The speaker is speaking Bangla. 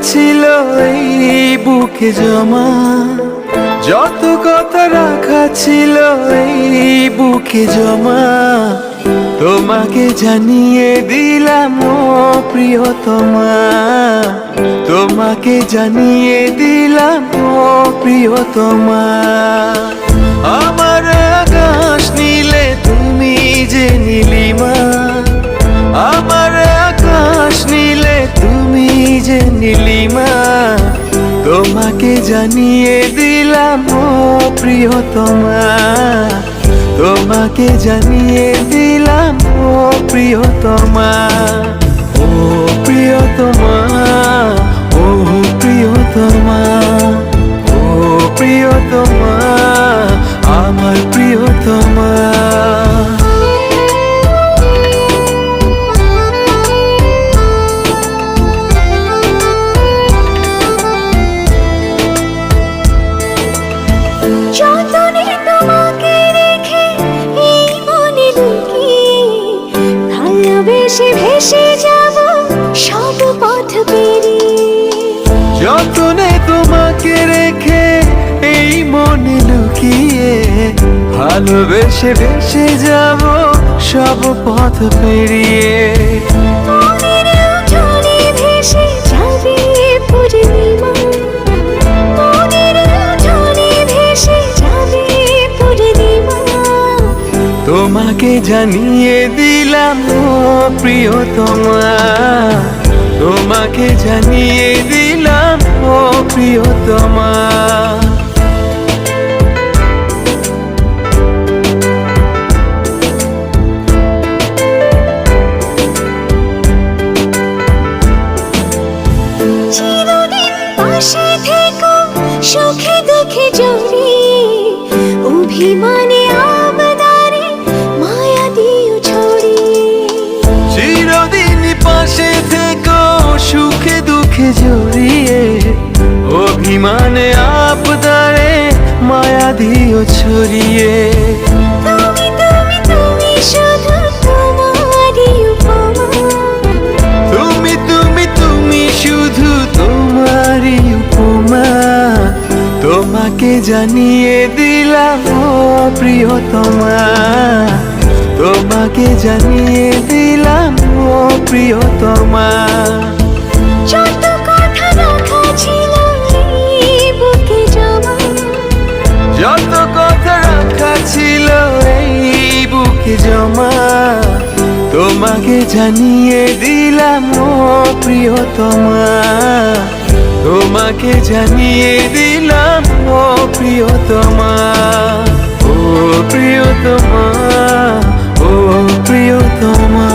ছিল এই বুকে জমা, যত কথা রাখা ছিল এই বুকে জমা, তোমাকে জানিয়ে দিলাম ও প্রিয়তমা, তোমাকে জানিয়ে দিলাম ও প্রিয়তমা। আমার আকাশ নীলে তুমি যে নীলিমা, আমার আকাশ নীলে তুমি যে নীলিমা, তোমাকে জানিয়ে দিলাম ও প্রিয়তমা, তোমাকে জানিয়ে দিলাম ও প্রিয়তমা। ও প্রিয়তমা, ও প্রিয়তমা, ও প্রিয়তমা, আমার প্রিয়তমা। যতনে তোমাকে রেখে এই মনে লুকিয়ে, ভালোবেসে ভেসে যাব সব পথ পেরিয়ে। যতনে তোমাকে রেখে এই মনে লুকিয়ে, ভালোবেসে ভেসে যাব সব পথ পেরিয়ে। মনের জলে ভেসে যাবে পূর্ণিমা, মনের জলে ভেসে যাবে পূর্ণিমা, তোমাকে জানিয়ে দিলাম ও প্রিয়তমা, তোমাকে জানিয়ে দিলাম ও প্রিয়তমা। চিরদিন পাশে থেকো সুখে দুঃখে জড়িয়ে, অভিমানে আবদারে মায়া দিও ছড়িয়ে। চিরদিন পাশে থেকো সুখে দুঃখে জড়িয়ে, অভিমানে আবদারে মায়া দিও ছড়িয়ে। তুমি তুমি তুমি শুধু তোমারই উপমা, তুমি তুমি তুমি শুধু তোমারই উপমা, তোমাকে জানিয়ে দিলাম ও প্রিয়তমা, তোমাকে জানিয়ে দিলাম ও প্রিয়তমা। যত কথা রাখা ছিল এই বুকে জমা, যত কথা রাখা ছিল এই বুকে জমা, তোমাকে জানিয়ে দিলাম ও প্রিয়তমা, তোমাকে জানিয়ে দিলাম ও প্রিয়তমা। ও প্রিয়তমা, ও প্রিয়তমা।